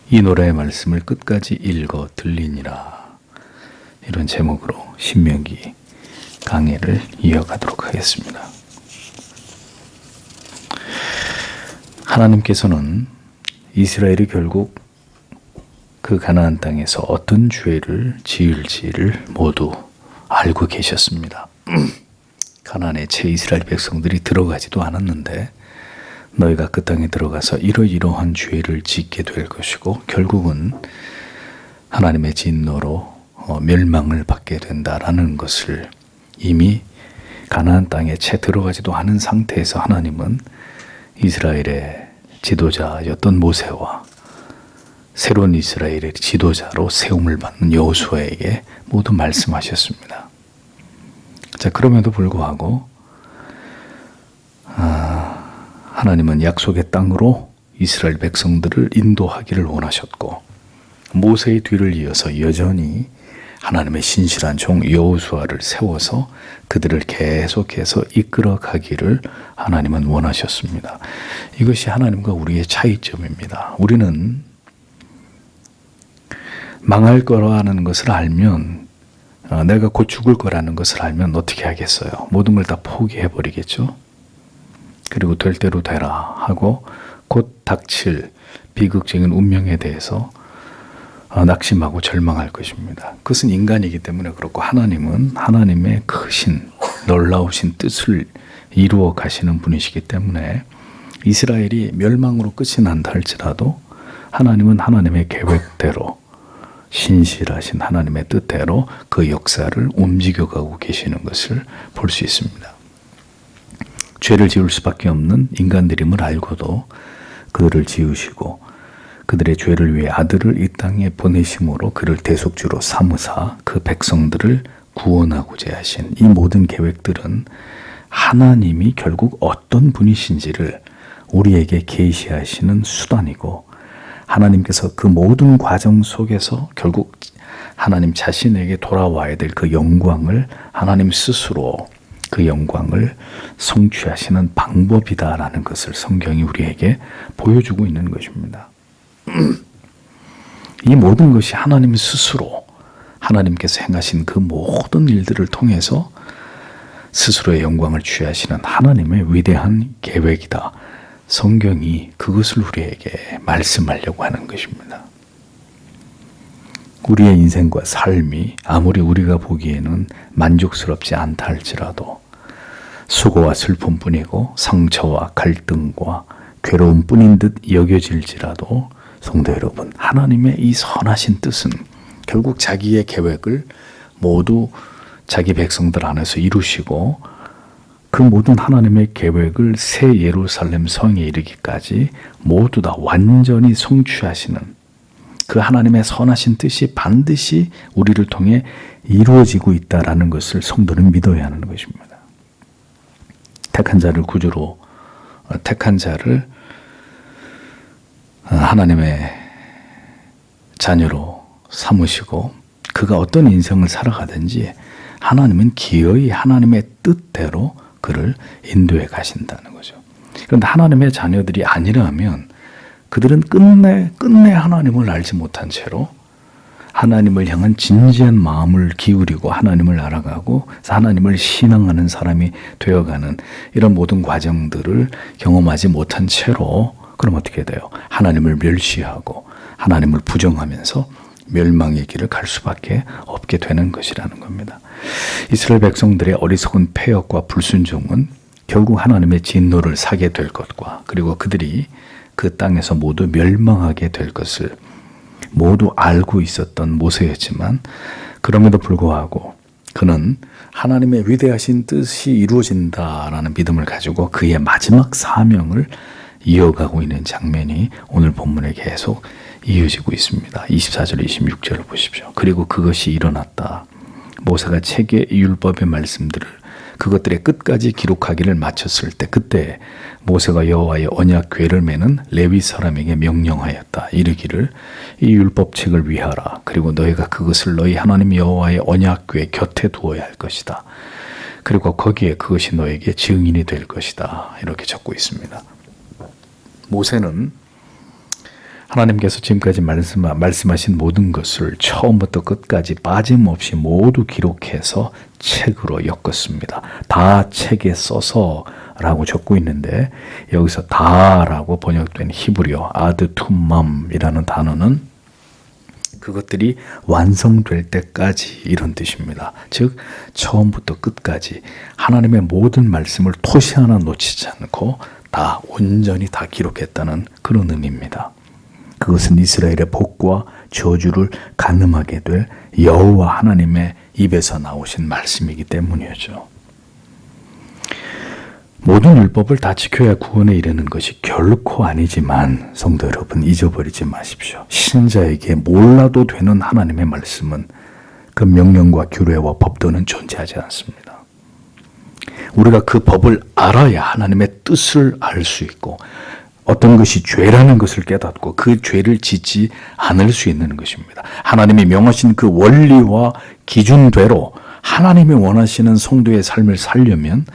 이 노래의 말씀을 끝까지 읽어 들리니라. 이런 제목으로 신명기 강해를 이어가도록 하겠습니다. 하나님께서는 이스라엘이 결국 그 가나안 땅에서 어떤 죄를 지을지를 모두 알고 계셨습니다. 가나안에 제 이스라엘 백성들이 들어가지도 않았는데 너희가 그 땅에 들어가서 이러이러한 죄를 짓게 될 것이고 결국은 하나님의 진노로 멸망을 받게 된다라는 것을 이미 가나안 땅에 채 들어가지도 않은 상태에서 하나님은 이스라엘의 지도자였던 모세와 새로운 이스라엘의 지도자로 세움을 받는 여호수아에게 모두 말씀하셨습니다. 자, 그럼에도 불구하고 하나님은 약속의 땅으로 이스라엘 백성들을 인도하기를 원하셨고 모세의 뒤를 이어서 여전히 하나님의 신실한 종 여호수아를 세워서 그들을 계속해서 이끌어 가기를 하나님은 원하셨습니다. 이것이 하나님과 우리의 차이점입니다. 우리는 망할 거라는 것을 알면, 내가 곧 죽을 거라는 것을 알면 어떻게 하겠어요? 모든 걸 다 포기해버리겠죠? 그리고 될 대로 되라 하고 곧 닥칠 비극적인 운명에 대해서 낙심하고 절망할 것입니다. 그것은 인간이기 때문에 그렇고 하나님은 하나님의 크신 놀라우신 뜻을 이루어 가시는 분이시기 때문에 이스라엘이 멸망으로 끝이 난다 할지라도 하나님은 하나님의 계획대로 신실하신 하나님의 뜻대로 그 역사를 움직여가고 계시는 것을 볼 수 있습니다. 죄를 지을 수밖에 없는 인간들임을 알고도 그들을 지으시고 그들의 죄를 위해 아들을 이 땅에 보내심으로 그를 대속주로 삼으사 그 백성들을 구원하고자 하신 이 모든 계획들은 하나님이 결국 어떤 분이신지를 우리에게 계시하시는 수단이고 하나님께서 그 모든 과정 속에서 결국 하나님 자신에게 돌아와야 될 그 영광을 하나님 스스로 그 영광을 성취하시는 방법이다라는 것을 성경이 우리에게 보여주고 있는 것입니다. 이 모든 것이 하나님 스스로 하나님께서 행하신 그 모든 일들을 통해서 스스로의 영광을 취하시는 하나님의 위대한 계획이다. 성경이 그것을 우리에게 말씀하려고 하는 것입니다. 우리의 인생과 삶이 아무리 우리가 보기에는 만족스럽지 않다 할지라도 수고와 슬픔뿐이고 상처와 갈등과 괴로움뿐인 듯 여겨질지라도 성도 여러분, 하나님의 이 선하신 뜻은 결국 자기의 계획을 모두 자기 백성들 안에서 이루시고 그 모든 하나님의 계획을 새 예루살렘 성에 이르기까지 모두 다 완전히 성취하시는 그 하나님의 선하신 뜻이 반드시 우리를 통해 이루어지고 있다라는 것을 성도는 믿어야 하는 것입니다. 택한 자를 구주로 택한 자를 하나님의 자녀로 삼으시고 그가 어떤 인생을 살아가든지 하나님은 기어이 하나님의 뜻대로 그를 인도해 가신다는 거죠. 그런데 하나님의 자녀들이 아니라면 그들은 끝내 하나님을 알지 못한 채로 하나님을 향한 진지한 마음을 기울이고 하나님을 알아가고 하나님을 신앙하는 사람이 되어가는 이런 모든 과정들을 경험하지 못한 채로 그럼 어떻게 돼요? 하나님을 멸시하고 하나님을 부정하면서 멸망의 길을 갈 수밖에 없게 되는 것이라는 겁니다. 이스라엘 백성들의 어리석은 패역과 불순종은 결국 하나님의 진노를 사게 될 것과 그리고 그들이 그 땅에서 모두 멸망하게 될 것을 모두 알고 있었던 모세였지만 그럼에도 불구하고 그는 하나님의 위대하신 뜻이 이루어진다라는 믿음을 가지고 그의 마지막 사명을 이어가고 있는 장면이 오늘 본문에 계속 이어지고 있습니다. 24절 26절을 보십시오. 그리고 그것이 일어났다. 모세가 책의 율법의 말씀들을 그것들의 끝까지 기록하기를 마쳤을 때 그때 모세가 여호와의 언약궤를 매는 레위 사람에게 명령하였다. 이르기를 이 율법책을 위하라. 그리고 너희가 그것을 너희 하나님 여호와의 언약궤 곁에 두어야 할 것이다. 그리고 거기에 그것이 너에게 증인이 될 것이다. 이렇게 적고 있습니다. 모세는 하나님께서 지금까지 말씀하신 모든 것을 처음부터 끝까지 빠짐없이 모두 기록해서 책으로 엮었습니다. 다 책에 써서 라고 적고 있는데 여기서 다라고 번역된 히브리어 아드투맘이라는 단어는 그것들이 완성될 때까지 이런 뜻입니다. 즉 처음부터 끝까지 하나님의 모든 말씀을 토시 하나 놓치지 않고 다 온전히 다 기록했다는 그런 의미입니다. 그것은 이스라엘의 복과 저주를 가늠하게 될 여호와 하나님의 입에서 나오신 말씀이기 때문이죠. 모든 율법을 다 지켜야 구원에 이르는 것이 결코 아니지만 성도 여러분 잊어버리지 마십시오. 신자에게 몰라도 되는 하나님의 말씀은 그 명령과 규례와 법도는 존재하지 않습니다. 우리가 그 법을 알아야 하나님의 뜻을 알 수 있고 어떤 것이 죄라는 것을 깨닫고 그 죄를 짓지 않을 수 있는 것입니다. 하나님이 명하신 그 원리와 기준대로 하나님이 원하시는 성도의 삶을 살려면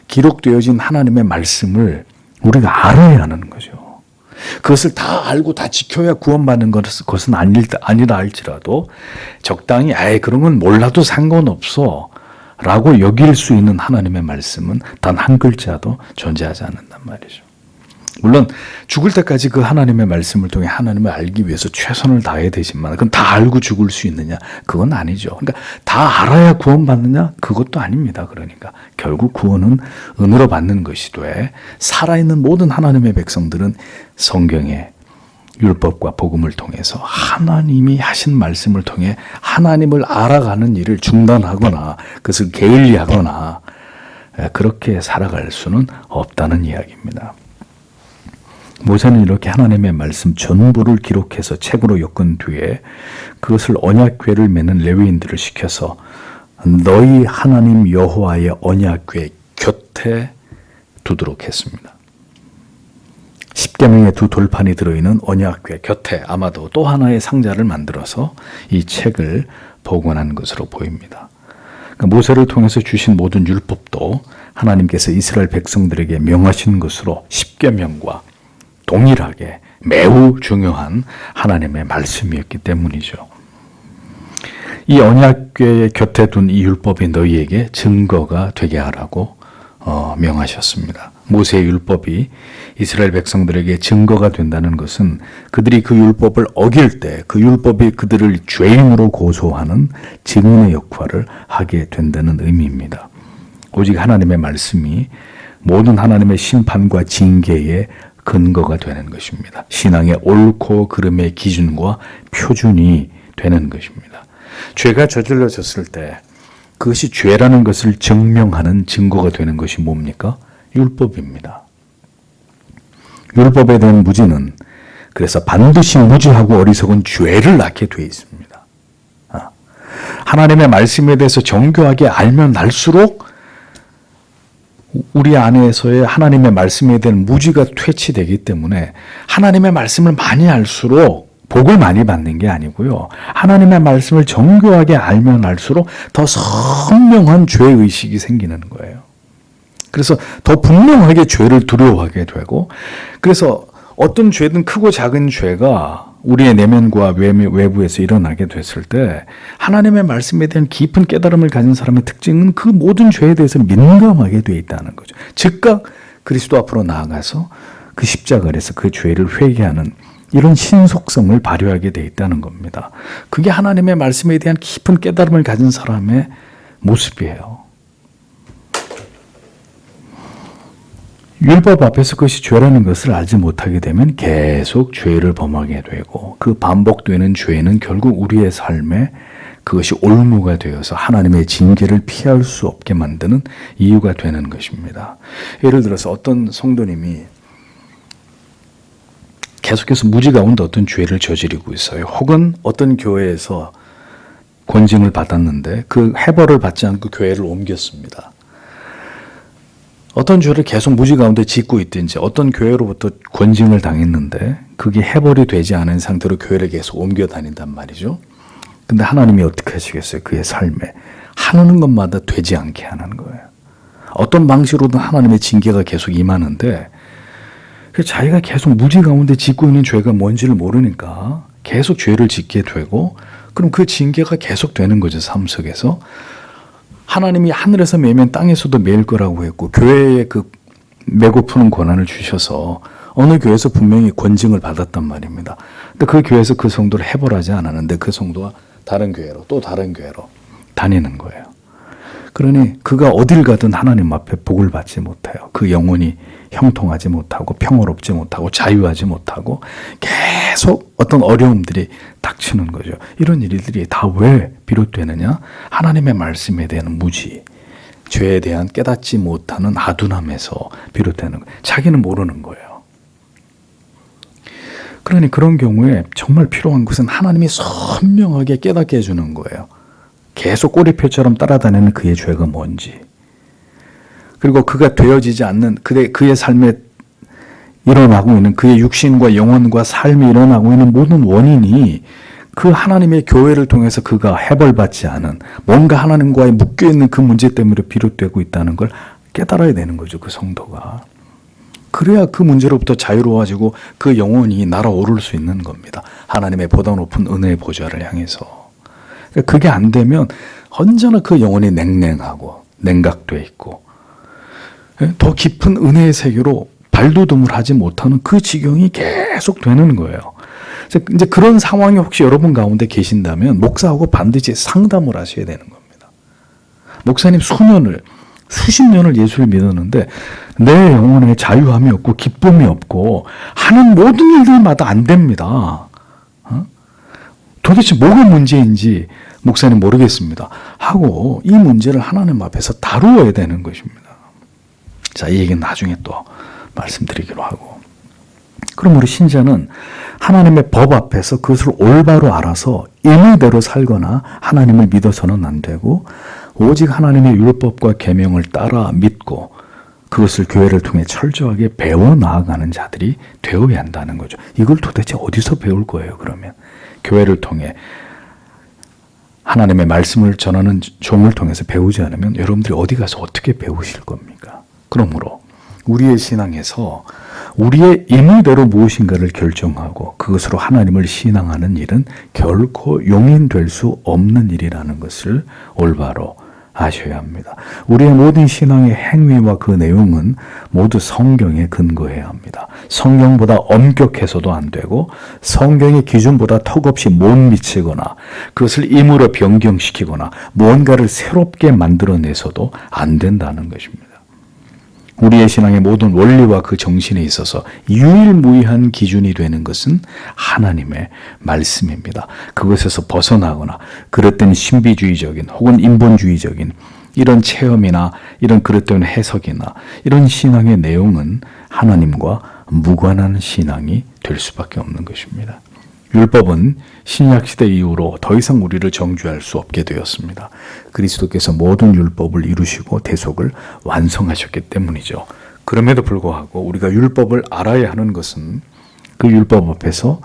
기록되어진 하나님의 말씀을 우리가 알아야 하는 거죠. 그것을 다 알고 다 지켜야 구원받는 것은 아니라 할지라도 적당히 그런 건 몰라도 상관없어 라고 여길 수 있는 하나님의 말씀은 단 한 글자도 존재하지 않는단 말이죠. 물론 죽을 때까지 그 하나님의 말씀을 통해 하나님을 알기 위해서 최선을 다해야 되지만 그건 다 알고 죽을 수 있느냐? 그건 아니죠. 그러니까 다 알아야 구원받느냐? 그것도 아닙니다. 그러니까 결국 구원은 은혜로 받는 것이 돼 살아있는 모든 하나님의 백성들은 성경의 율법과 복음을 통해서 하나님이 하신 말씀을 통해 하나님을 알아가는 일을 중단하거나 그것을 게을리하거나 그렇게 살아갈 수는 없다는 이야기입니다. 모세는 이렇게 하나님의 말씀 전부를 기록해서 책으로 엮은 뒤에 그것을 언약궤를 매는 레위인들을 시켜서 너희 하나님 여호와의 언약궤 곁에 두도록 했습니다. 십계명의 두 돌판이 들어있는 언약궤 곁에 아마도 또 하나의 상자를 만들어서 이 책을 보관한 것으로 보입니다. 모세를 통해서 주신 모든 율법도 하나님께서 이스라엘 백성들에게 명하신 것으로 십계명과 동일하게 매우 중요한 하나님의 말씀이었기 때문이죠. 이 언약궤의 곁에 둔 이 율법이 너희에게 증거가 되게 하라고 명하셨습니다. 모세의 율법이 이스라엘 백성들에게 증거가 된다는 것은 그들이 그 율법을 어길 때 그 율법이 그들을 죄인으로 고소하는 증인의 역할을 하게 된다는 의미입니다. 오직 하나님의 말씀이 모든 하나님의 심판과 징계의 근거가 되는 것입니다. 신앙의 옳고 그름의 기준과 표준이 되는 것입니다. 죄가 저질러졌을 때 그것이 죄라는 것을 증명하는 증거가 되는 것이 뭡니까? 율법입니다. 율법에 대한 무지는 그래서 반드시 무지하고 어리석은 죄를 낳게 되어 있습니다. 하나님의 말씀에 대해서 정교하게 알면 알수록 우리 안에서의 하나님의 말씀에 대한 무지가 퇴치되기 때문에 하나님의 말씀을 많이 알수록 복을 많이 받는 게 아니고요. 하나님의 말씀을 정교하게 알면 알수록 더 선명한 죄의식이 생기는 거예요. 그래서 더 분명하게 죄를 두려워하게 되고 그래서 어떤 죄든 크고 작은 죄가 우리의 내면과 외부에서 일어나게 됐을 때 하나님의 말씀에 대한 깊은 깨달음을 가진 사람의 특징은 그 모든 죄에 대해서 민감하게 되어 있다는 거죠. 즉각 그리스도 앞으로 나아가서 그 십자가에서 그 죄를 회개하는 이런 신속성을 발휘하게 되어 있다는 겁니다. 그게 하나님의 말씀에 대한 깊은 깨달음을 가진 사람의 모습이에요. 율법 앞에서 그것이 죄라는 것을 알지 못하게 되면 계속 죄를 범하게 되고 그 반복되는 죄는 결국 우리의 삶에 그것이 올무가 되어서 하나님의 징계를 피할 수 없게 만드는 이유가 되는 것입니다. 예를 들어서 어떤 성도님이 계속해서 무지 가운데 어떤 죄를 저지르고 있어요. 혹은 어떤 교회에서 권징을 받았는데 그 해벌을 받지 않고 교회를 옮겼습니다. 어떤 죄를 계속 무지 가운데 짓고 있든지 어떤 교회로부터 권징을 당했는데 그게 해벌이 되지 않은 상태로 교회를 계속 옮겨 다닌단 말이죠. 근데 하나님이 어떻게 하시겠어요? 그의 삶에 하는 것마다 되지 않게 하는 거예요. 어떤 방식으로든 하나님의 징계가 계속 임하는데 그래서 자기가 계속 무지 가운데 짓고 있는 죄가 뭔지를 모르니까 계속 죄를 짓게 되고, 그럼 그 징계가 계속 되는 거죠. 삶 속에서. 하나님이 하늘에서 매면 땅에서도 매일 거라고 했고, 교회에 그 매고 푸는 권한을 주셔서 어느 교회에서 분명히 권징을 받았단 말입니다. 근데 그 교회에서 그 성도를 해벌하지 않았는데 그 성도가 다른 교회로 또 다른 교회로 다니는 거예요. 그러니 그가 어딜 가든 하나님 앞에 복을 받지 못해요. 그 영혼이 형통하지 못하고 평화롭지 못하고 자유하지 못하고 계속 어떤 어려움들이 닥치는 거죠. 이런 일들이 다 왜 비롯되느냐? 하나님의 말씀에 대한 무지, 죄에 대한 깨닫지 못하는 아둔함에서 비롯되는 거예요. 자기는 모르는 거예요. 그러니 그런 경우에 정말 필요한 것은 하나님이 선명하게 깨닫게 해주는 거예요. 계속 꼬리표처럼 따라다니는 그의 죄가 뭔지, 그리고 그가 되어지지 않는 그의 삶에 일어나고 있는 그의 육신과 영혼과 삶이 일어나고 있는 모든 원인이 그 하나님의 교회를 통해서 그가 해벌받지 않은 뭔가 하나님과의 묶여있는 그 문제 때문에 비롯되고 있다는 걸 깨달아야 되는 거죠. 그 성도가. 그래야 그 문제로부터 자유로워지고 그 영혼이 날아오를 수 있는 겁니다. 하나님의 보다 높은 은혜의 보좌를 향해서. 그게 안 되면 언제나 그 영혼이 냉랭하고 냉각되어 있고 더 깊은 은혜의 세계로 발돋움을 하지 못하는 그 지경이 계속 되는 거예요. 이제 그런 상황이 혹시 여러분 가운데 계신다면 목사하고 반드시 상담을 하셔야 되는 겁니다. 목사님 수십 년을 예수를 믿었는데 내 영혼에 자유함이 없고 기쁨이 없고 하는 모든 일들마다 안 됩니다. 도대체 뭐가 문제인지 목사님 모르겠습니다 하고 이 문제를 하나님 앞에서 다루어야 되는 것입니다. 자, 이 얘기는 나중에 또 말씀드리기로 하고, 그럼 우리 신자는 하나님의 법 앞에서 그것을 올바로 알아서 임의대로 살거나 하나님을 믿어서는 안 되고 오직 하나님의 율법과 계명을 따라 믿고 그것을 교회를 통해 철저하게 배워 나아가는 자들이 되어야 한다는 거죠. 이걸 도대체 어디서 배울 거예요, 그러면? 교회를 통해 하나님의 말씀을 전하는 종을 통해서 배우지 않으면 여러분들이 어디 가서 어떻게 배우실 겁니까? 그러므로 우리의 신앙에서 우리의 임의대로 무엇인가를 결정하고 그것으로 하나님을 신앙하는 일은 결코 용인될 수 없는 일이라는 것을 올바로 아셔야 합니다. 우리의 모든 신앙의 행위와 그 내용은 모두 성경에 근거해야 합니다. 성경보다 엄격해서도 안 되고 성경의 기준보다 턱없이 못 미치거나 그것을 임으로 변경시키거나 무언가를 새롭게 만들어내서도 안 된다는 것입니다. 우리의 신앙의 모든 원리와 그 정신에 있어서 유일무이한 기준이 되는 것은 하나님의 말씀입니다. 그것에서 벗어나거나 그릇된 신비주의적인 혹은 인본주의적인 이런 체험이나 이런 그릇된 해석이나 이런 신앙의 내용은 하나님과 무관한 신앙이 될 수밖에 없는 것입니다. 율법은 신약시대 이후로 더 이상 우리를 정죄할 수 없게 되었습니다. 그리스도께서 모든 율법을 이루시고 대속을 완성하셨기 때문이죠. 그럼에도 불구하고 우리가 율법을 알아야 하는 것은 그 율법 앞에서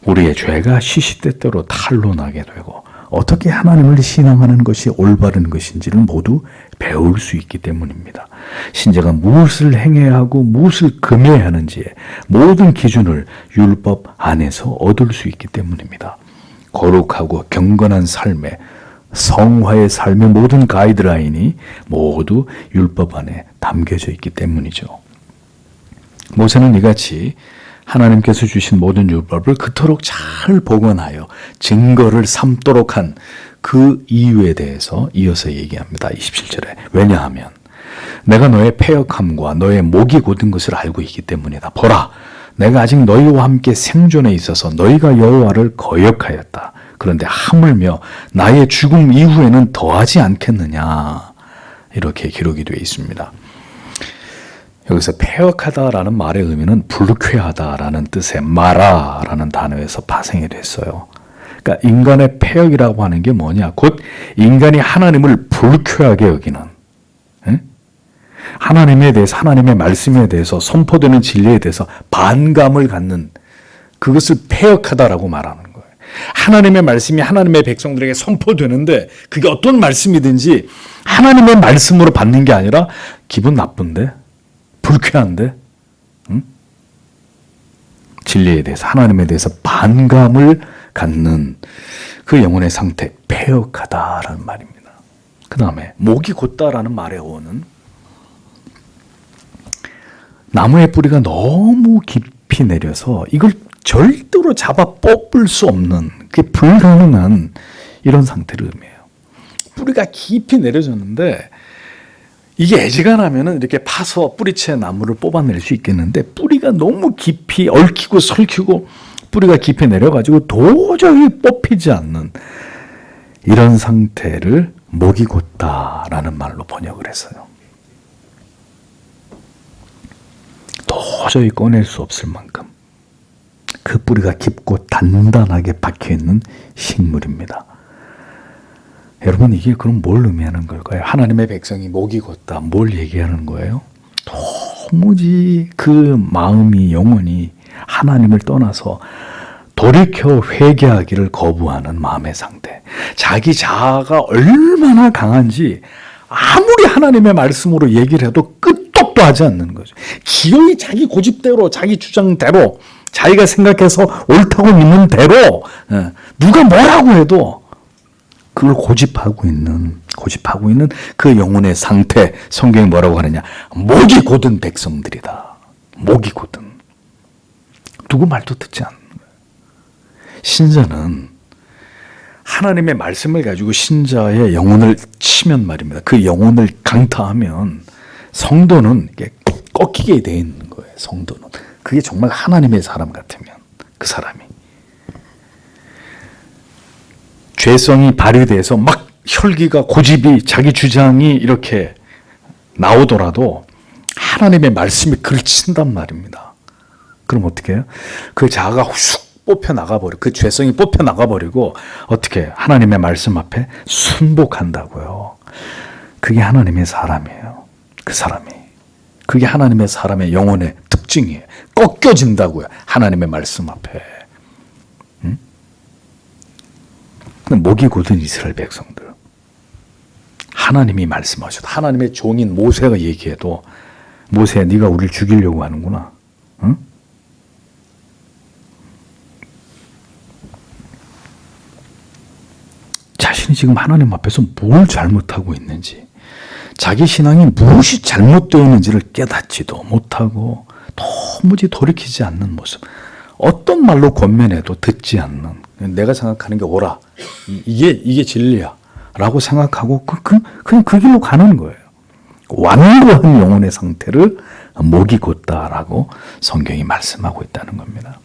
우리의 죄가 시시때때로 탄로나게 되고 어떻게 하나님을 신앙하는 것이 올바른 것인지를 모두 배울 수 있기 때문입니다. 신자가 무엇을 행해야 하고 무엇을 금해야 하는지의 모든 기준을 율법 안에서 얻을 수 있기 때문입니다. 거룩하고 경건한 삶의 성화의 삶의 모든 가이드라인이 모두 율법 안에 담겨져 있기 때문이죠. 모세는 이같이 하나님께서 주신 모든 율법을 그토록 잘 복원하여 증거를 삼도록 한 그 이유에 대해서 이어서 얘기합니다. 27절에. 왜냐하면 내가 너의 패역함과 너의 목이 곧은 것을 알고 있기 때문이다. 보라, 내가 아직 너희와 함께 생존에 있어서 너희가 여호와를 거역하였다. 그런데 하물며 나의 죽음 이후에는 더하지 않겠느냐. 이렇게 기록이 되어 있습니다. 여기서 패역하다라는 말의 의미는 불쾌하다라는 뜻의 마라라는 단어에서 파생이 됐어요. 그러니까 인간의 패역이라고 하는 게 뭐냐? 곧 인간이 하나님을 불쾌하게 여기는, 하나님에 대해서, 하나님의 말씀에 대해서, 선포되는 진리에 대해서 반감을 갖는, 그것을 패역하다라고 말하는 거예요. 하나님의 말씀이 하나님의 백성들에게 선포되는데 그게 어떤 말씀이든지 하나님의 말씀으로 받는 게 아니라 기분 나쁜데? 불쾌한데? 진리에 대해서, 하나님에 대해서 반감을 갖는 그 영혼의 상태, 패역하다라는 말입니다. 그 다음에 목이 곧다라는 말의 어원은 나무의 뿌리가 너무 깊이 내려서 이걸 절대로 잡아 뽑을 수 없는, 그게 불가능한 이런 상태를 의미해요. 뿌리가 깊이 내려졌는데 이게 애지간하면은 이렇게 파서 뿌리채 나무를 뽑아낼 수 있겠는데, 뿌리가 너무 깊이 얽히고 설키고 뿌리가 깊이 내려가지고 도저히 뽑히지 않는 이런 상태를 목이 곧다라는 말로 번역을 했어요. 도저히 꺼낼 수 없을 만큼 그 뿌리가 깊고 단단하게 박혀있는 식물입니다. 여러분, 이게 그럼 뭘 의미하는 걸까요? 하나님의 백성이 목이 곧다, 뭘 얘기하는 거예요? 도무지 그 마음이, 영혼이 하나님을 떠나서 돌이켜 회개하기를 거부하는 마음의 상태. 자기 자아가 얼마나 강한지 아무리 하나님의 말씀으로 얘기를 해도 끄떡도 하지 않는 거죠. 기어이 자기 고집대로, 자기 주장대로, 자기가 생각해서 옳다고 믿는 대로 누가 뭐라고 해도 그걸 고집하고 있는 그 영혼의 상태, 성경이 뭐라고 하느냐? 목이 곧은 백성들이다. 목이 곧은. 누구 말도 듣지 않는 거예요. 신자는 하나님의 말씀을 가지고 신자의 영혼을 치면 말입니다. 그 영혼을 강타하면 성도는 꺾이게 돼 있는 거예요. 성도는. 그게 정말 하나님의 사람 같으면 그 사람이. 죄성이 발휘돼서 막 혈기가, 고집이, 자기 주장이 이렇게 나오더라도 하나님의 말씀이 그를 친단 말입니다. 그럼 어떻게 해요? 그 자아가 훅 뽑혀 나가버려. 그 죄성이 뽑혀 나가버리고 어떻게 해요? 하나님의 말씀 앞에 순복한다고요. 그게 하나님의 사람이에요. 그 사람이. 그게 하나님의 사람의 영혼의 특징이에요. 꺾여진다고요. 하나님의 말씀 앞에. 목이 곧은 이스라엘 백성들. 하나님이 말씀하셔도, 하나님의 종인 모세가 얘기해도, 모세야, 네가 우리를 죽이려고 하는구나. 응? 자신이 지금 하나님 앞에서 뭘 잘못하고 있는지, 자기 신앙이 무엇이 잘못되어 있는지를 깨닫지도 못하고 도무지 돌이키지 않는 모습. 어떤 말로 권면해도 듣지 않는, 내가 생각하는 게 옳아, 이게 진리야 라고 생각하고 그냥 그 길로 가는 거예요. 완고한 영혼의 상태를 목이 곧다라고 성경이 말씀하고 있다는 겁니다.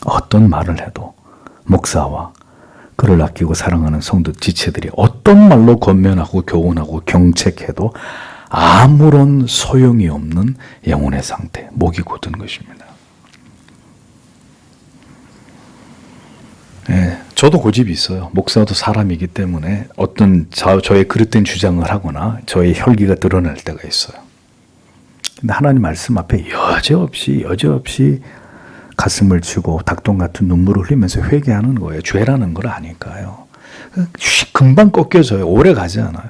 어떤 말을 해도 목사와 그를 아끼고 사랑하는 성도 지체들이 어떤 말로 권면하고 교훈하고 경책해도 아무런 소용이 없는 영혼의 상태, 목이 곧은 것입니다. 네, 저도 고집이 있어요. 목사도 사람이기 때문에 어떤 저의 그릇된 주장을 하거나 저의 혈기가 드러날 때가 있어요. 근데 하나님 말씀 앞에 여지없이 가슴을 치고 닭똥 같은 눈물을 흘리면서 회개하는 거예요. 죄라는 걸 아니까요. 금방 꺾여져요. 오래 가지 않아요.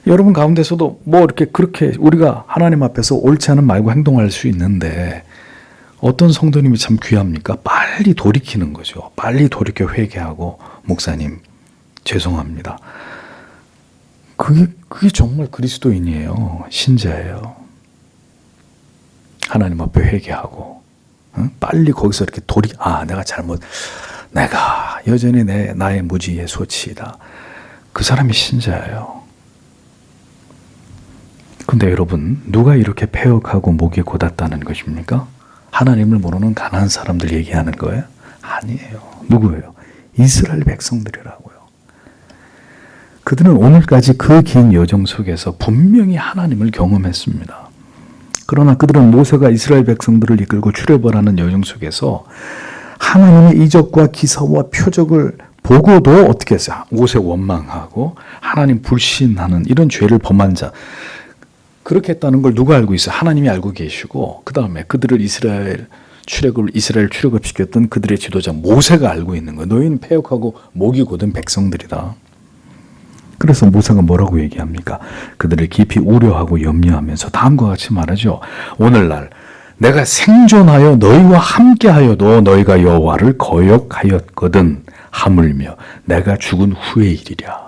여러분 가운데서도 뭐 이렇게 그렇게 우리가 하나님 앞에서 옳지 않은 말과 행동할 수 있는데, 어떤 성도님이 참 귀합니까? 빨리 돌이키는 거죠. 빨리 돌이켜 회개하고, 목사님 죄송합니다. 그게 정말 그리스도인이에요. 신자예요. 하나님 앞에 회개하고, 빨리 거기서 이렇게 내가 여전히 나의 무지의 소치이다. 그 사람이 신자예요. 근데 여러분, 누가 이렇게 패역하고 목이 곧았다는 것입니까? 하나님을 모르는 가난한 사람들 얘기하는 거예요? 아니에요. 누구예요? 이스라엘 백성들이라고요. 그들은 오늘까지 그 긴 여정 속에서 분명히 하나님을 경험했습니다. 그러나 그들은 모세가 이스라엘 백성들을 이끌고 출애굽을 하는 여정 속에서 하나님의 이적과 기사와 표적을 보고도 어떻게 했어요? 모세 원망하고 하나님 불신하는 이런 죄를 범한 자, 그렇게 했다는 걸 누가 알고 있어요? 하나님이 알고 계시고, 그 다음에 그들을 이스라엘 출애굽시켰던 그들의 지도자 모세가 알고 있는 거예요. 너희는 패역하고 목이 곧은 백성들이다. 그래서 모세가 뭐라고 얘기합니까? 그들을 깊이 우려하고 염려하면서 다음과 같이 말하죠. 오늘날 내가 생존하여 너희와 함께하여도 너희가 여호와를 거역하였거든 하물며 내가 죽은 후의 일이랴.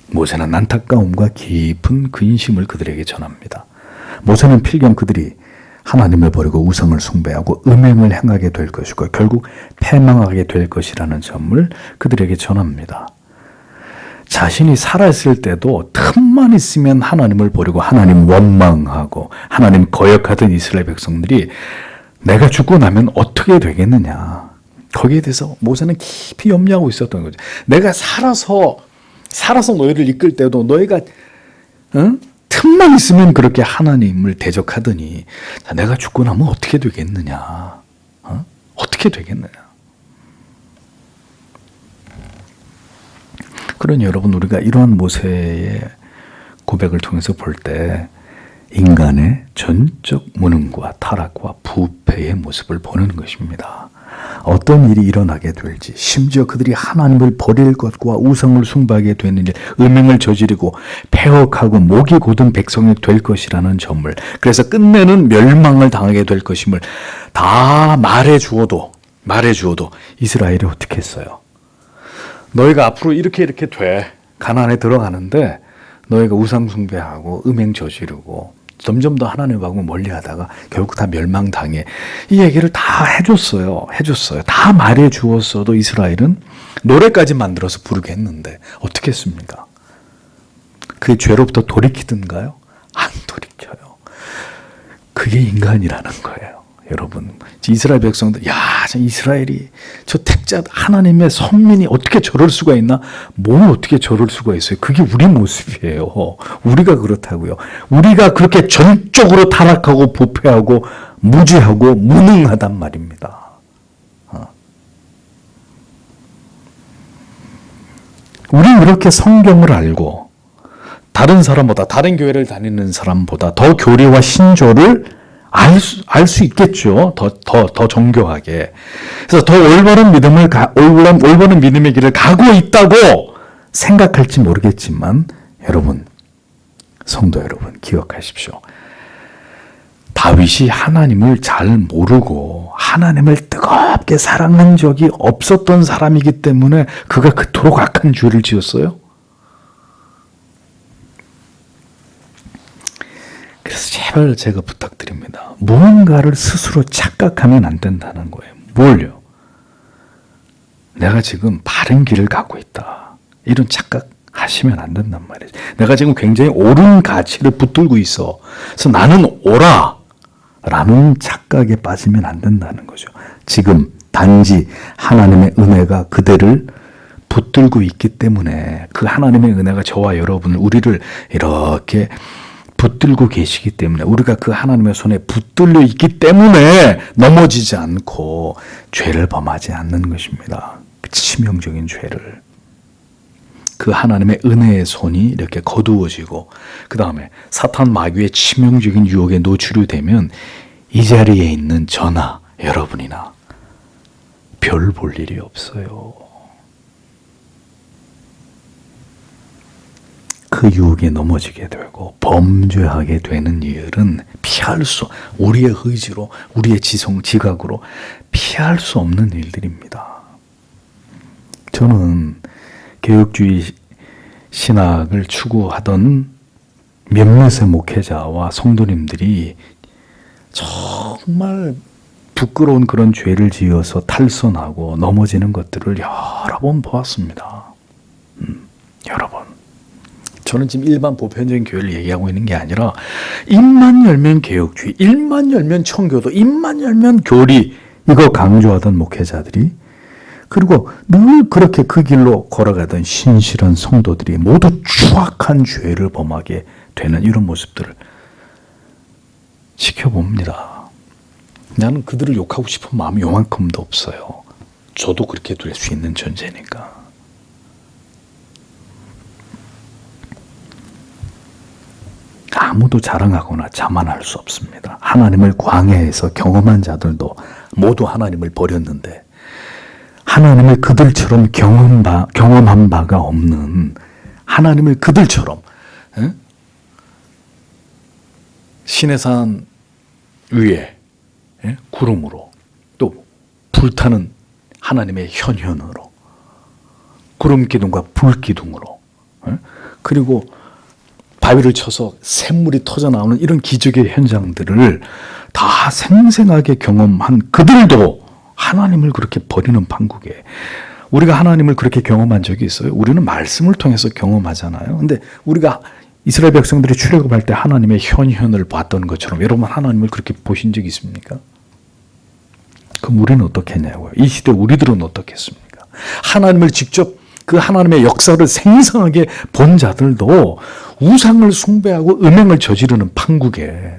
모세는 안타까움과 깊은 근심을 그들에게 전합니다. 모세는 필경 그들이 하나님을 버리고 우상을 숭배하고 음행을 행하게 될 것이고 결국 패망하게 될 것이라는 점을 그들에게 전합니다. 자신이 살아있을 때도 틈만 있으면 하나님을 버리고 하나님 원망하고 하나님 거역하던 이스라엘 백성들이 내가 죽고 나면 어떻게 되겠느냐. 거기에 대해서 모세는 깊이 염려하고 있었던 거죠. 내가 살아서 너희를 이끌 때도 너희가 틈만 있으면 그렇게 하나님을 대적하더니 내가 죽고 나면 어떻게 되겠느냐. 어떻게 되겠느냐. 그러니 여러분 우리가 이러한 모세의 고백을 통해서 볼 때 인간의 전적 무능과 타락과 부패의 모습을 보는 것입니다. 어떤 일이 일어나게 될지 심지어 그들이 하나님을 버릴 것과 우상을 숭배하게 되는 일, 음행을 저지르고 폐역하고 목이 곧은 백성이 될 것이라는 점을 그래서 끝내는 멸망을 당하게 될 것임을 다 말해주어도 이스라엘이 어떻게 했어요? 너희가 앞으로 이렇게 돼 가나안에 들어가는데 너희가 우상 숭배하고 음행 저지르고 점점 더 하나님하고 멀리하다가 결국 다 멸망당해. 이 얘기를 다 해줬어요. 다 말해주었어도 이스라엘은 노래까지 만들어서 부르게 했는데 어떻게 했습니까? 그 죄로부터 돌이키든가요? 안 돌이켜요. 그게 인간이라는 거예요. 여러분, 이스라엘 백성들, 이스라엘이 저 택자 하나님의 선민이 어떻게 저럴 수가 있나? 뭘 어떻게 저럴 수가 있어요? 그게 우리 모습이에요. 우리가 그렇다고요. 우리가 그렇게 전적으로 타락하고 부패하고 무지하고 무능하단 말입니다. 우리 그렇게 성경을 알고 다른 사람보다, 다른 교회를 다니는 사람보다 더 교리와 신조를 알 수 있겠죠. 더 정교하게. 그래서 더 올바른 믿음의 길을 가고 있다고 생각할지 모르겠지만, 여러분, 성도 여러분, 기억하십시오. 다윗이 하나님을 잘 모르고 하나님을 뜨겁게 사랑한 적이 없었던 사람이기 때문에 그가 그토록 악한 죄를 지었어요. 그래서 제발 제가 부탁드립니다. 무언가를 스스로 착각하면 안 된다는 거예요. 뭘요? 내가 지금 바른 길을 가고 있다. 이런 착각하시면 안 된단 말이에요. 내가 지금 굉장히 옳은 가치를 붙들고 있어. 그래서 나는 옳아. 라는 착각에 빠지면 안 된다는 거죠. 지금 단지 하나님의 은혜가 그대를 붙들고 있기 때문에 그 하나님의 은혜가 저와 여러분을 우리를 이렇게 붙들고 계시기 때문에 우리가 그 하나님의 손에 붙들려 있기 때문에 넘어지지 않고 죄를 범하지 않는 것입니다. 치명적인 죄를. 그 하나님의 은혜의 손이 이렇게 거두어지고 그 다음에 사탄 마귀의 치명적인 유혹에 노출이 되면 이 자리에 있는 저나 여러분이나 별 볼 일이 없어요. 그 유혹에 넘어지게 되고 범죄하게 되는 일은 우리의 의지로, 우리의 지각으로 피할 수 없는 일들입니다. 저는 개혁주의 신학을 추구하던 몇몇의 목회자와 성도님들이 정말 부끄러운 그런 죄를 지어서 탈선하고 넘어지는 것들을 여러 번 보았습니다. 여러 번. 저는 지금 일반 보편적인 교회를 얘기하고 있는 게 아니라 입만 열면 개혁주의, 입만 열면 청교도, 입만 열면 교리 이거 강조하던 목회자들이 그리고 늘 그렇게 그 길로 걸어가던 신실한 성도들이 모두 추악한 죄를 범하게 되는 이런 모습들을 지켜봅니다. 나는 그들을 욕하고 싶은 마음이 요만큼도 없어요. 저도 그렇게 될 수 있는 존재니까. 아무도 자랑하거나 자만할 수 없습니다. 하나님을 광야에서 경험한 자들도 모두 하나님을 버렸는데 하나님을 그들처럼 경험한 바가 없는 하나님을 그들처럼 시내산 위에 구름으로, 또 불타는 하나님의 현현으로, 구름 기둥과 불 기둥으로, 그리고 바위를 쳐서 샘물이 터져 나오는 이런 기적의 현장들을 다 생생하게 경험한 그들도 하나님을 그렇게 버리는 판국에, 우리가 하나님을 그렇게 경험한 적이 있어요? 우리는 말씀을 통해서 경험하잖아요. 근데 우리가 이스라엘 백성들이 출애굽할 때 하나님의 현현을 봤던 것처럼 여러분 하나님을 그렇게 보신 적이 있습니까? 그럼 우리는 어떻게 했냐고요? 이 시대 우리들은 어떻겠습니까? 하나님을 직접 그 하나님의 역사를 생생하게 본 자들도 우상을 숭배하고 음행을 저지르는 판국에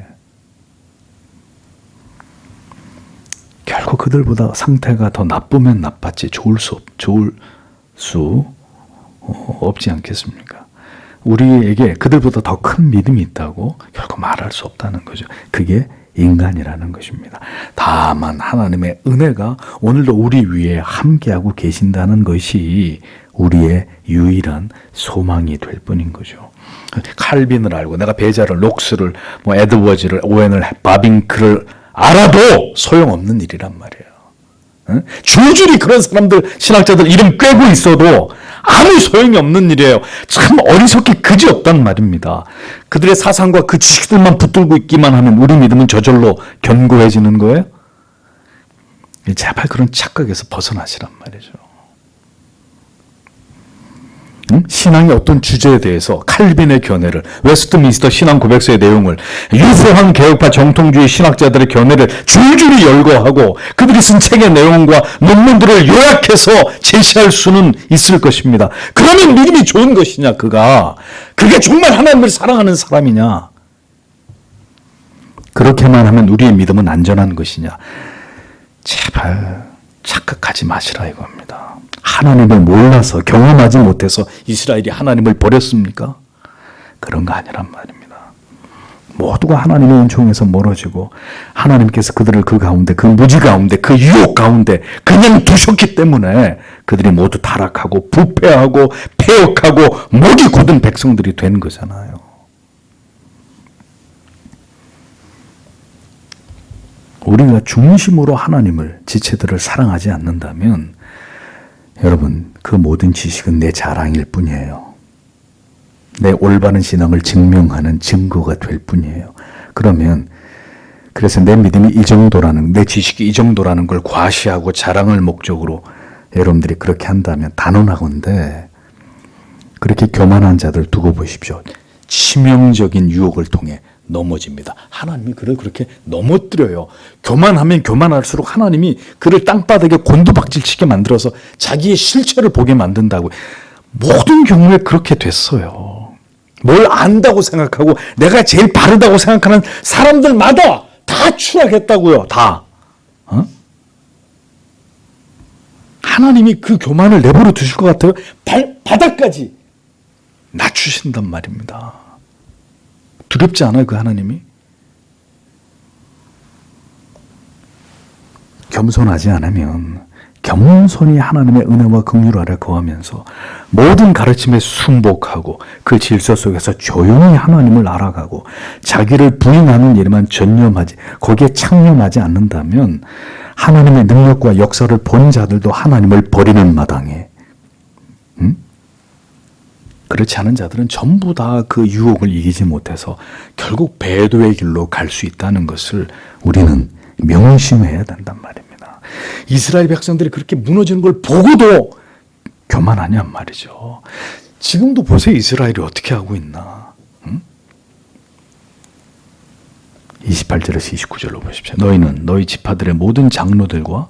결국 그들보다 상태가 더 나쁘면 나빴지 좋을 수 없지 않겠습니까? 우리에게 그들보다 더 큰 믿음이 있다고 결국 말할 수 없다는 거죠. 그게 인간이라는 것입니다. 다만 하나님의 은혜가 오늘도 우리 위에 함께하고 계신다는 것이 우리의 유일한 소망이 될 뿐인 거죠. 칼빈을 알고 내가 베자를, 록스를, 에드워즈를, 오웬을, 바빙크를 알아도 소용없는 일이란 말이에요. 줄줄이 그런 사람들, 신학자들 이름 꿰고 있어도 아무 소용이 없는 일이에요. 참 어리석기 그지없단 말입니다. 그들의 사상과 그 지식들만 붙들고 있기만 하면 우리 믿음은 저절로 견고해지는 거예요. 제발 그런 착각에서 벗어나시란 말이죠. 신앙의 어떤 주제에 대해서 칼빈의 견해를, 웨스트민스터 신앙 고백서의 내용을, 유소한 개혁파 정통주의 신학자들의 견해를 줄줄이 열거하고 그들이 쓴 책의 내용과 논문들을 요약해서 제시할 수는 있을 것입니다. 그러면 믿음이 좋은 것이냐, 그게 정말 하나님을 사랑하는 사람이냐, 그렇게만 하면 우리의 믿음은 안전한 것이냐, 제발 착각하지 마시라 이겁니다. 하나님을 몰라서, 경험하지 못해서 이스라엘이 하나님을 버렸습니까? 그런 거 아니란 말입니다. 모두가 하나님의 은총에서 멀어지고 하나님께서 그들을 그 가운데, 그 무지 가운데, 그 유혹 가운데 그냥 두셨기 때문에 그들이 모두 타락하고 부패하고 폐역하고 목이 곧은 백성들이 된 거잖아요. 우리가 중심으로 하나님을, 지체들을 사랑하지 않는다면 여러분, 그 모든 지식은 내 자랑일 뿐이에요. 내 올바른 신앙을 증명하는 증거가 될 뿐이에요. 그래서 내 믿음이 이 정도라는, 내 지식이 이 정도라는 걸 과시하고 자랑을 목적으로 여러분들이 그렇게 한다면 단언하건대 그렇게 교만한 자들 두고 보십시오. 치명적인 유혹을 통해 넘어집니다. 하나님이 그를 그렇게 넘어뜨려요. 교만하면 교만할수록 하나님이 그를 땅바닥에 곤두박질치게 만들어서 자기의 실체를 보게 만든다고. 모든 경우에 그렇게 됐어요. 뭘 안다고 생각하고 내가 제일 바르다고 생각하는 사람들마다 다 추락했다고요. 다. 하나님이 그 교만을 내버려 두실 것 같아요? 바닥까지 낮추신단 말입니다. 두렵지 않아요, 그 하나님이? 겸손하지 않으면, 겸손히 하나님의 은혜와 긍휼 아래 거하면서 모든 가르침에 순복하고 그 질서 속에서 조용히 하나님을 알아가고 자기를 부인하는 일에만 전념하지, 거기에 창념하지 않는다면 하나님의 능력과 역사를 본 자들도 하나님을 버리는 마당에, 그렇지 않은 자들은 전부 다 그 유혹을 이기지 못해서 결국 배도의 길로 갈 수 있다는 것을 우리는 명심해야 된단 말입니다. 이스라엘 백성들이 그렇게 무너지는 걸 보고도 교만하냔 말이죠. 지금도 보세요. 이스라엘이 어떻게 하고 있나. 28절에서 29절로 보십시오. 너희는 너희 지파들의 모든 장로들과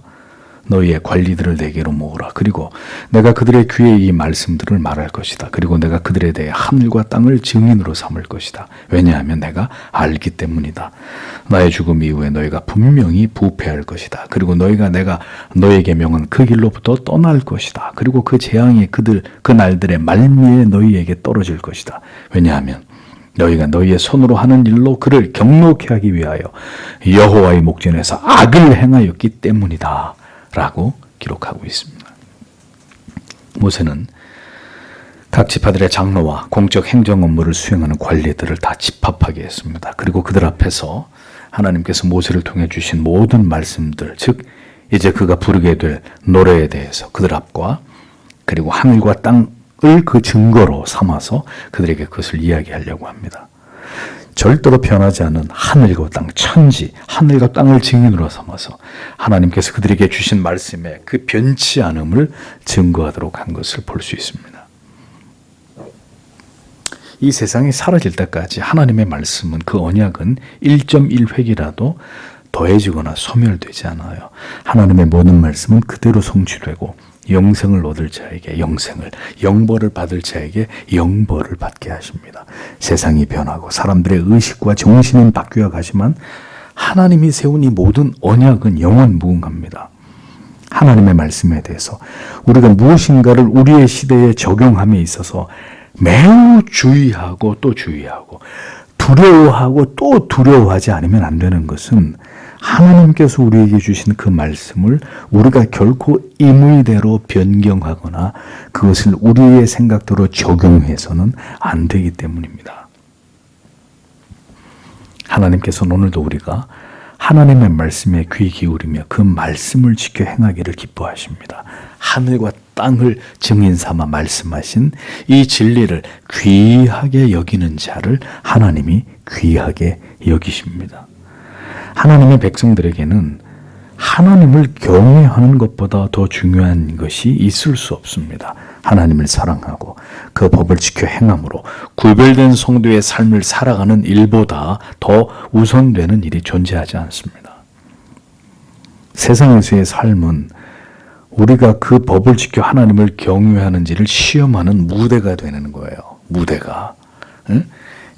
너희의 관리들을 내게로 모으라. 그리고 내가 그들의 귀에 이 말씀들을 말할 것이다. 그리고 내가 그들에 대해 하늘과 땅을 증인으로 삼을 것이다. 왜냐하면 내가 알기 때문이다. 나의 죽음 이후에 너희가 분명히 부패할 것이다. 그리고 너희가 내가 너희에게 명한 그 길로부터 떠날 것이다. 그리고 그 재앙이 그 날들의 말미에 너희에게 떨어질 것이다. 왜냐하면 너희가 너희의 손으로 하는 일로 그를 경노케 하기 위하여 여호와의 목전에서 악을 행하였기 때문이다. 라고 기록하고 있습니다. 모세는 각 지파들의 장로와 공적 행정 업무를 수행하는 관리들을 다 집합하게 했습니다. 그리고 그들 앞에서 하나님께서 모세를 통해 주신 모든 말씀들, 즉 이제 그가 부르게 될 노래에 대해서 그들 앞과 그리고 하늘과 땅을 그 증거로 삼아서 그들에게 그것을 이야기하려고 합니다. 절대로 변하지 않은 하늘과 땅, 천지, 하늘과 땅을 증인으로 삼아서 하나님께서 그들에게 주신 말씀에 그 변치 않음을 증거하도록 한 것을 볼 수 있습니다. 이 세상이 사라질 때까지 하나님의 말씀은, 그 언약은 1.1획이라도 더해지거나 소멸되지 않아요. 하나님의 모든 말씀은 그대로 성취되고 영생을 얻을 자에게 영생을, 영벌을 받을 자에게 영벌을 받게 하십니다. 세상이 변하고 사람들의 의식과 정신은 바뀌어 가지만 하나님이 세운 이 모든 언약은 영원 무궁합니다. 하나님의 말씀에 대해서 우리가 무엇인가를 우리의 시대에 적용함에 있어서 매우 주의하고 또 주의하고 두려워하고 또 두려워하지 않으면 안 되는 것은 하나님께서 우리에게 주신 그 말씀을 우리가 결코 임의대로 변경하거나 그것을 우리의 생각대로 적용해서는 안 되기 때문입니다. 하나님께서는 오늘도 우리가 하나님의 말씀에 귀 기울이며 그 말씀을 지켜 행하기를 기뻐하십니다. 하늘과 땅을 증인 삼아 말씀하신 이 진리를 귀하게 여기는 자를 하나님이 귀하게 여기십니다. 하나님의 백성들에게는 하나님을 경외하는 것보다 더 중요한 것이 있을 수 없습니다. 하나님을 사랑하고 그 법을 지켜 행함으로 구별된 성도의 삶을 살아가는 일보다 더 우선되는 일이 존재하지 않습니다. 세상에서의 삶은 우리가 그 법을 지켜 하나님을 경외하는지를 시험하는 무대가 되는 거예요. 무대가. 응?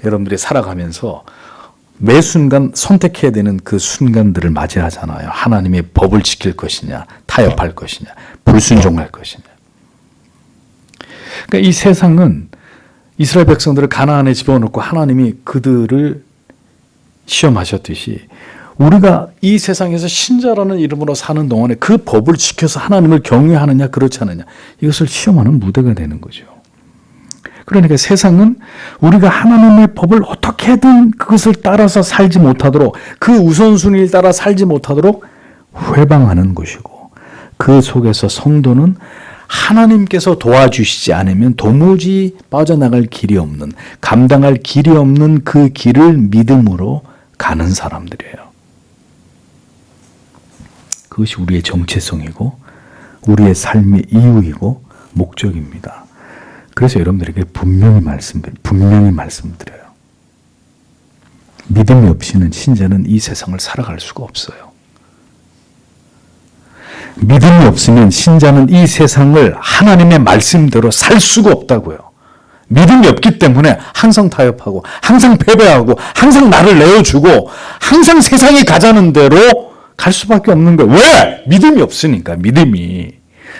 여러분들이 살아가면서 매 순간 선택해야 되는 그 순간들을 맞이하잖아요. 하나님의 법을 지킬 것이냐, 타협할 것이냐, 불순종할 것이냐. 그러니까 이 세상은 이스라엘 백성들을 가나안에 집어넣고 하나님이 그들을 시험하셨듯이 우리가 이 세상에서 신자라는 이름으로 사는 동안에 그 법을 지켜서 하나님을 경외하느냐 그렇지 않느냐 이것을 시험하는 무대가 되는 거죠. 그러니까 세상은 우리가 하나님의 법을 어떻게든 그것을 따라서 살지 못하도록, 그 우선순위를 따라 살지 못하도록 회방하는 것이고, 그 속에서 성도는 하나님께서 도와주시지 않으면 도무지 빠져나갈 길이 없는, 감당할 길이 없는 그 길을 믿음으로 가는 사람들이에요. 그것이 우리의 정체성이고 우리의 삶의 이유이고 목적입니다. 그래서 여러분들에게 분명히 말씀드려요. 믿음이 없이는 신자는 이 세상을 살아갈 수가 없어요. 믿음이 없으면 신자는 이 세상을 하나님의 말씀대로 살 수가 없다고요. 믿음이 없기 때문에 항상 타협하고 항상 패배하고 항상 나를 내어주고 항상 세상이 가자는 대로 갈 수밖에 없는 거예요. 왜? 믿음이 없으니까. 믿음이.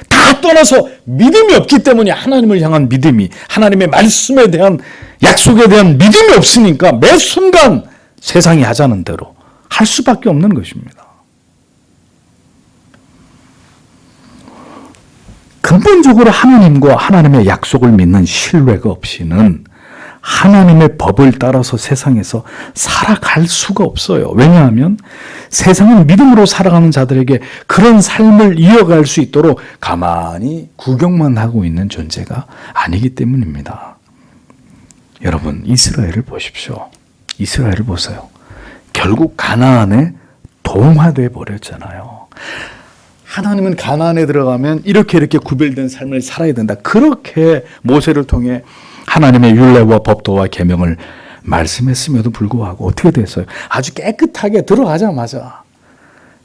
다 떠나서 믿음이 없기 때문에 하나님을 향한 믿음이, 하나님의 말씀에 대한 약속에 대한 믿음이 없으니까 매 순간 세상이 하자는 대로 할 수밖에 없는 것입니다. 근본적으로 하나님과 하나님의 약속을 믿는 신뢰가 없이는 하나님의 법을 따라서 세상에서 살아갈 수가 없어요. 왜냐하면 세상은 믿음으로 살아가는 자들에게 그런 삶을 이어갈 수 있도록 가만히 구경만 하고 있는 존재가 아니기 때문입니다. 여러분, 이스라엘을 보십시오. 이스라엘을 보세요. 결국 가나안에 동화돼 버렸잖아요. 하나님은 가나안에 들어가면 이렇게 구별된 삶을 살아야 된다. 그렇게 모세를 통해 하나님의 율례와 법도와 계명을 말씀했음에도 불구하고 어떻게 됐어요? 아주 깨끗하게 들어가자마자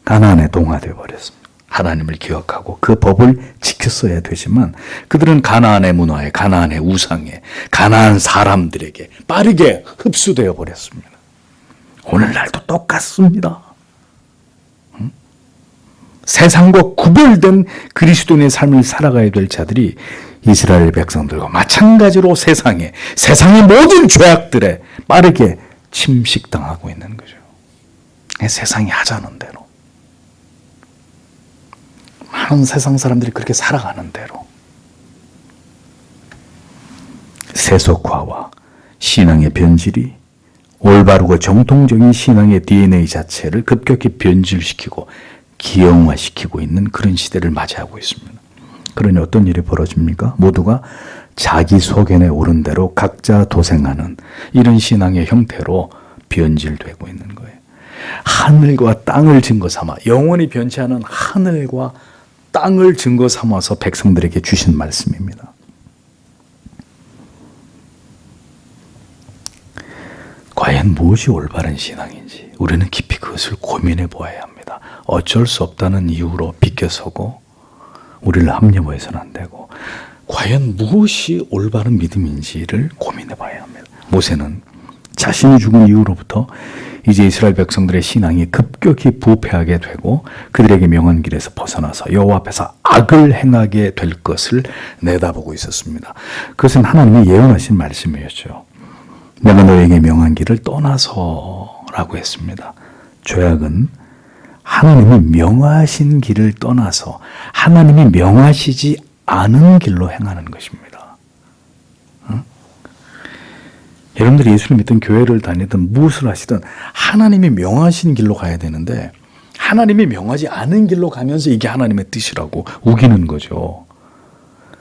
가나안에 동화되어 버렸습니다. 하나님을 기억하고 그 법을 지켰어야 되지만 그들은 가나안의 문화에, 가나안의 우상에, 가나안 사람들에게 빠르게 흡수되어 버렸습니다. 오늘날도 똑같습니다. 세상과 구별된 그리스도인의 삶을 살아가야 될 자들이 이스라엘 백성들과 마찬가지로 세상의 모든 죄악들에 빠르게 침식당하고 있는 거죠. 세상이 하자는 대로. 많은 세상 사람들이 그렇게 살아가는 대로. 세속화와 신앙의 변질이 올바르고 정통적인 신앙의 DNA 자체를 급격히 변질시키고 기형화시키고 있는 그런 시대를 맞이하고 있습니다. 그러니 어떤 일이 벌어집니까? 모두가 자기 소견에 오른 대로 각자 도생하는 이런 신앙의 형태로 변질되고 있는 거예요. 하늘과 땅을 증거 삼아, 영원히 변치 않은 하늘과 땅을 증거 삼아서 백성들에게 주신 말씀입니다. 과연 무엇이 올바른 신앙인지 우리는 깊이 그것을 고민해 보아야 합니다. 어쩔 수 없다는 이유로 비껴서고 우리를 합리화해서는 안 되고, 과연 무엇이 올바른 믿음인지를 고민해 봐야 합니다. 모세는 자신이 죽은 이후로부터 이제 이스라엘 백성들의 신앙이 급격히 부패하게 되고 그들에게 명한 길에서 벗어나서 여호와 앞에서 악을 행하게 될 것을 내다보고 있었습니다. 그것은 하나님이 예언하신 말씀이었죠. 내가 너에게 명한 길을 떠나서라고 했습니다. 죄악은 하나님이 명하신 길을 떠나서 하나님이 명하시지 않은 길로 행하는 것입니다. 여러분들이 예수를 믿든 교회를 다니든 무엇을 하시든 하나님이 명하신 길로 가야 되는데 하나님이 명하지 않은 길로 가면서 이게 하나님의 뜻이라고 우기는 거죠.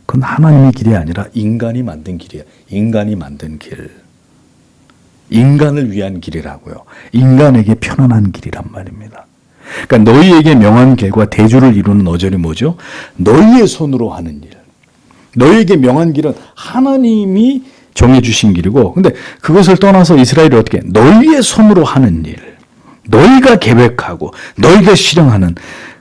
그건 하나님의 길이 아니라 인간이 만든 길이에요. 인간이 만든 길. 인간을 위한 길이라고요. 인간에게 편안한 길이란 말입니다. 그러니까 너희에게 명한 길과 대조를 이루는 어절이 뭐죠? 너희의 손으로 하는 일. 너희에게 명한 길은 하나님이 정해주신 길이고, 근데 그것을 떠나서 이스라엘이 어떻게 너희의 손으로 하는 일, 너희가 계획하고 너희가 실행하는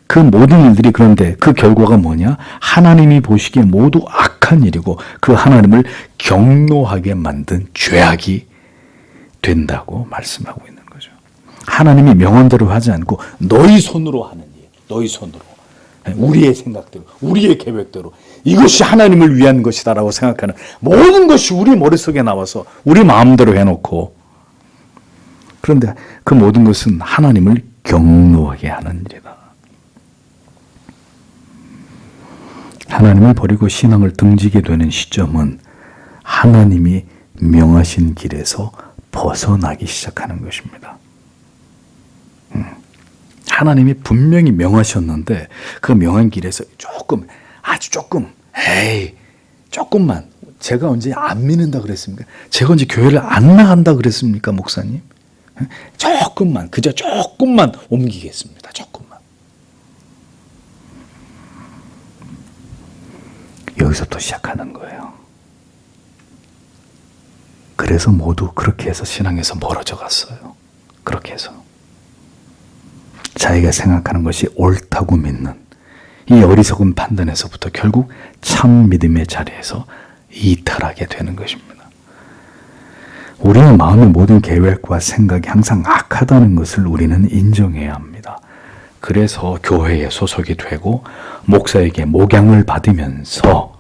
그 모든 일들이, 그런데 그 결과가 뭐냐? 하나님이 보시기에 모두 악한 일이고 그 하나님을 경노하게 만든 죄악이 된다고 말씀하고 있는 거죠. 하나님이 명한 대로 하지 않고 너희 손으로 하는 일, 너희 손으로, 우리의 생각대로, 우리의 계획대로 이것이 하나님을 위한 것이다라고 생각하는 모든 것이 우리 머릿속에 나와서 우리 마음대로 해놓고, 그런데 그 모든 것은 하나님을 경노하게 하는 일이다. 하나님을 버리고 신앙을 등지게 되는 시점은 하나님이 명하신 길에서 벗어나기 시작하는 것입니다. 하나님이 분명히 명하셨는데 그 명한 길에서 조금, 아주 조금, 조금만, 제가 언제 안 믿는다 그랬습니까? 제가 언제 교회를 안 나간다 그랬습니까, 목사님? 조금만, 그저 조금만 옮기겠습니다. 조금만. 여기서부터 시작하는 거예요. 그래서 모두 그렇게 해서 신앙에서 멀어져 갔어요. 그렇게 해서. 자기가 생각하는 것이 옳다고 믿는 이 어리석은 판단에서부터 결국 참 믿음의 자리에서 이탈하게 되는 것입니다. 우리의 마음의 모든 계획과 생각이 항상 악하다는 것을 우리는 인정해야 합니다. 그래서 교회에 소속이 되고 목사에게 목양을 받으면서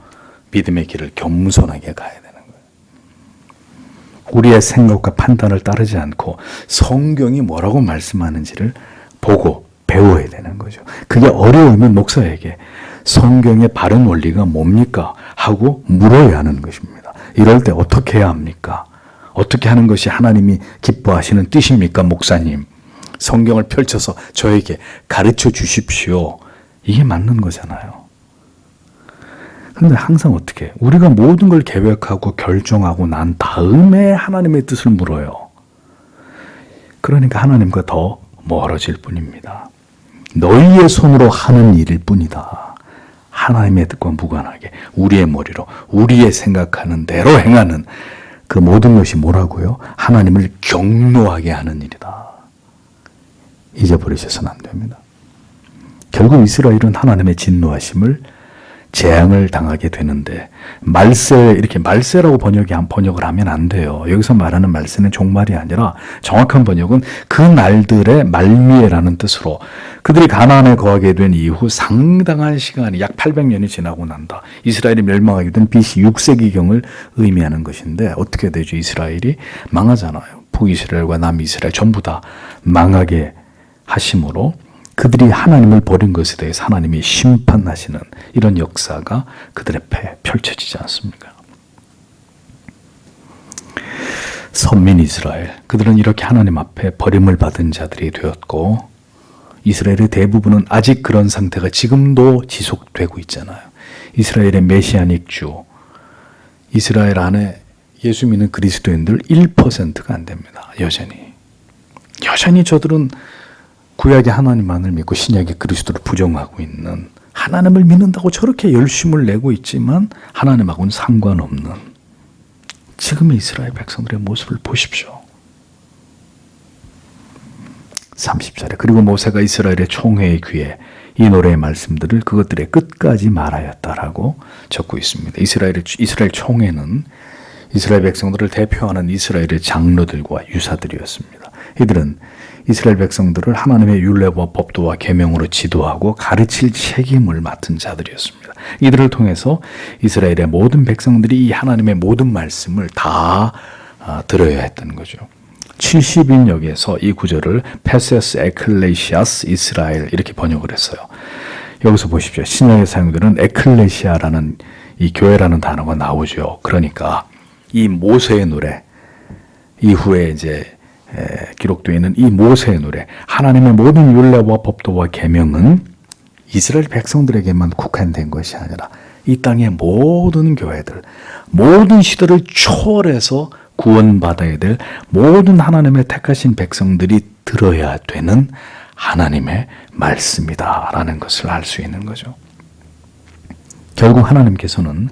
믿음의 길을 겸손하게 가야 되는 거예요. 우리의 생각과 판단을 따르지 않고 성경이 뭐라고 말씀하는지를 보고 배워야 되는 거죠. 그게 어려우면 목사에게 성경의 바른 원리가 뭡니까? 하고 물어야 하는 것입니다. 이럴 때 어떻게 해야 합니까? 어떻게 하는 것이 하나님이 기뻐하시는 뜻입니까, 목사님? 성경을 펼쳐서 저에게 가르쳐 주십시오. 이게 맞는 거잖아요. 그런데 항상 어떻게? 우리가 모든 걸 계획하고 결정하고 난 다음에 하나님의 뜻을 물어요. 그러니까 하나님과 더 멀어질 뿐입니다. 너희의 손으로 하는 일일 뿐이다. 하나님의 뜻과 무관하게 우리의 머리로 우리의 생각하는 대로 행하는 그 모든 것이 뭐라고요? 하나님을 경노하게 하는 일이다. 잊어버리셔서는 안 됩니다. 결국 이스라엘은 하나님의 진노하심을, 재앙을 당하게 되는데, 이렇게 말세라고 번역을 하면 안 돼요. 여기서 말하는 말세는 종말이 아니라 정확한 번역은 그 날들의 말미에라는 뜻으로, 그들이 가나안에 거하게 된 이후 상당한 시간이 약 800년이 지나고 난다. 이스라엘이 멸망하게 된 BC 6세기경을 의미하는 것인데, 어떻게 되죠? 이스라엘이 망하잖아요. 북이스라엘과 남이스라엘 전부 다 망하게 하심으로 그들이 하나님을 버린 것에 대해서 하나님이 심판하시는 이런 역사가 그들의 배에 펼쳐지지 않습니까? 선민 이스라엘, 그들은 이렇게 하나님 앞에 버림을 받은 자들이 되었고, 이스라엘의 대부분은 아직 그런 상태가 지금도 지속되고 있잖아요. 이스라엘의 메시아닉 주, 이스라엘 안에 예수 믿는 그리스도인들 1%가 안 됩니다. 여전히 저들은 구약의 하나님만을 믿고 신약의 그리스도를 부정하고 있는, 하나님을 믿는다고 저렇게 열심을 내고 있지만 하나님하고는 상관없는 지금의 이스라엘 백성들의 모습을 보십시오. 30절에 그리고 모세가 이스라엘의 총회의 귀에 이 노래의 말씀들을 그것들의 끝까지 말하였다라고 적고 있습니다. 이스라엘 총회는 이스라엘 백성들을 대표하는 이스라엘의 장로들과 유사들이었습니다. 이들은 이스라엘 백성들을 하나님의 율례와 법도와 계명으로 지도하고 가르칠 책임을 맡은 자들이었습니다. 이들을 통해서 이스라엘의 모든 백성들이 이 하나님의 모든 말씀을 다 들어야 했던 거죠. 70인역에서 이 구절을 페세스 에클레시아스 이스라엘 이렇게 번역을 했어요. 여기서 보십시오. 신약에 사용되는 에클레시아라는 이 교회라는 단어가 나오죠. 그러니까 이 모세의 노래, 이후에 이제 기록되어 있는 이 모세의 노래, 하나님의 모든 율례와 법도와 계명은 이스라엘 백성들에게만 국한된 것이 아니라 이 땅의 모든 교회들, 모든 시대를 초월해서 구원받아야 될 모든 하나님의 택하신 백성들이 들어야 되는 하나님의 말씀이다라는 것을 알 수 있는 거죠. 결국 하나님께서는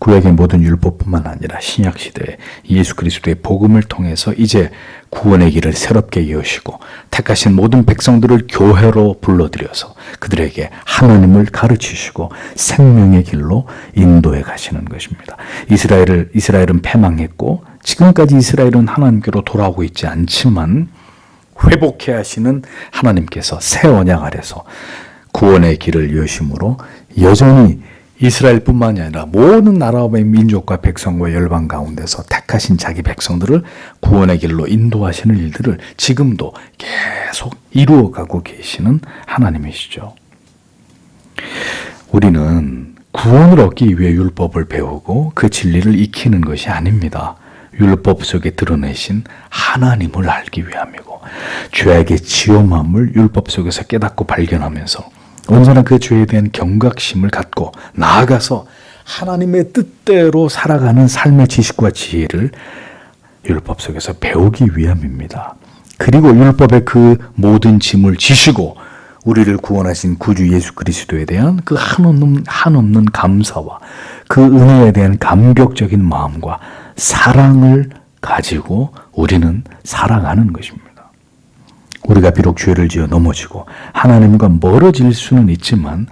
구약의 모든 율법뿐만 아니라 신약 시대에 예수 그리스도의 복음을 통해서 이제 구원의 길을 새롭게 여시고 택하신 모든 백성들을 교회로 불러들여서 그들에게 하나님을 가르치시고 생명의 길로 인도해 가시는 것입니다. 이스라엘은 패망했고 지금까지 이스라엘은 하나님께로 돌아오고 있지 않지만 회복해 하시는 하나님께서 새 언약 아래서 구원의 길을 여심으로 여전히 이스라엘뿐만이 아니라 모든 나라와 민족과 백성과 열방 가운데서 택하신 자기 백성들을 구원의 길로 인도하시는 일들을 지금도 계속 이루어가고 계시는 하나님이시죠. 우리는 구원을 얻기 위해 율법을 배우고 그 진리를 익히는 것이 아닙니다. 율법 속에 드러내신 하나님을 알기 위함이고 죄악의 지엄함을 율법 속에서 깨닫고 발견하면서 언제나 그 죄에 대한 경각심을 갖고 나아가서 하나님의 뜻대로 살아가는 삶의 지식과 지혜를 율법 속에서 배우기 위함입니다. 그리고 율법의 그 모든 짐을 지시고 우리를 구원하신 구주 예수 그리스도에 대한 그 한없는 감사와 그 은혜에 대한 감격적인 마음과 사랑을 가지고 우리는 살아가는 것입니다. 우리가 비록 죄를 지어 넘어지고 하나님과 멀어질 수는 있지만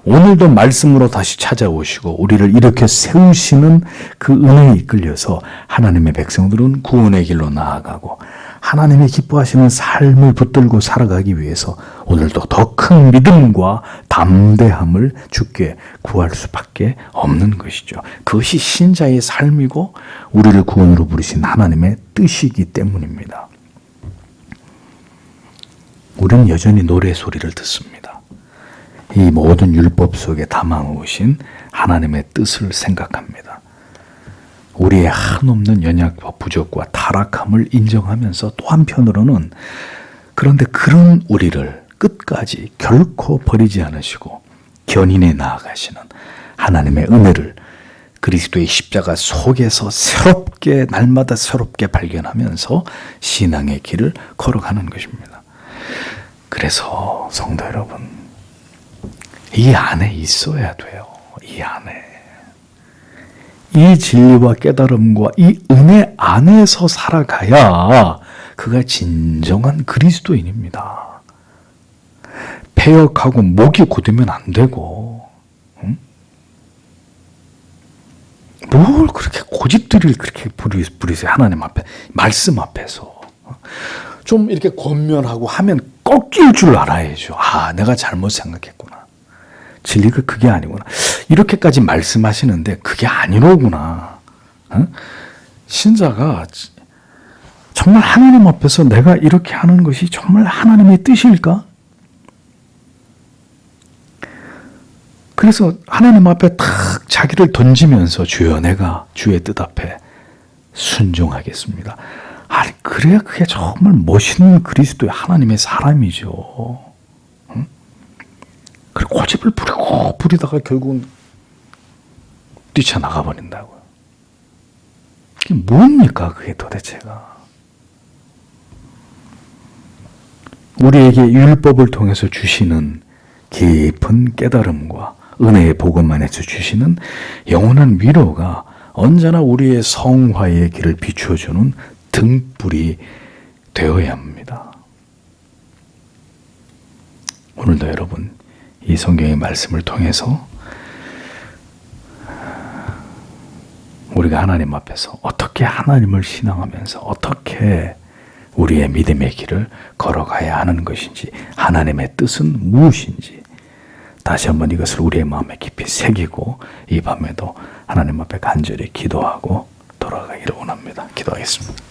오늘도 말씀으로 다시 찾아오시고 우리를 일으켜 세우시는 그 은혜에 이끌려서 하나님의 백성들은 구원의 길로 나아가고 하나님의 기뻐하시는 삶을 붙들고 살아가기 위해서 오늘도 더 큰 믿음과 담대함을 주께 구할 수밖에 없는 것이죠. 그것이 신자의 삶이고 우리를 구원으로 부르신 하나님의 뜻이기 때문입니다. 우리는 여전히 노래 소리를 듣습니다. 이 모든 율법 속에 담아오신 하나님의 뜻을 생각합니다. 우리의 한없는 연약과 부족과 타락함을 인정하면서 또 한편으로는 그런데 그런 우리를 끝까지 결코 버리지 않으시고 견인해 나아가시는 하나님의 은혜를 그리스도의 십자가 속에서 새롭게 날마다 새롭게 발견하면서 신앙의 길을 걸어가는 것입니다. 그래서 성도 여러분, 이 안에 있어야 돼요. 이 안에. 이 진리와 깨달음과 이 은혜 안에서 살아가야 그가 진정한 그리스도인입니다. 패역하고 목이 곧으면 안 되고, 뭘 그렇게 고집들을 그렇게 부리세요. 하나님 앞에, 말씀 앞에서. 좀 이렇게 권면하고 하면 꺾일 줄 알아야죠. 아, 내가 잘못 생각했구나. 진리가 그게 아니구나. 이렇게까지 말씀하시는데 그게 아니로구나. 신자가 정말 하나님 앞에서 내가 이렇게 하는 것이 정말 하나님의 뜻일까? 그래서 하나님 앞에 탁 자기를 던지면서 주여 내가 주의 뜻 앞에 순종하겠습니다. 아니, 그래야 그게 정말 멋있는 그리스도의 하나님의 사람이죠. 응? 그리고 고집을 부리다가 결국은 뛰쳐나가 버린다고요. 그게 뭡니까, 그게 도대체가. 우리에게 율법을 통해서 주시는 깊은 깨달음과 은혜의 복음 안에서 주시는 영원한 위로가 언제나 우리의 성화의 길을 비추어주는 등불이 되어야 합니다. 오늘도 여러분, 이 성경의 말씀을 통해서 우리가 하나님 앞에서 어떻게 하나님을 신앙하면서 어떻게 우리의 믿음의 길을 걸어가야 하는 것인지, 하나님의 뜻은 무엇인지 다시 한번 이것을 우리의 마음에 깊이 새기고 이 밤에도 하나님 앞에 간절히 기도하고 돌아가기를 원합니다. 기도하겠습니다.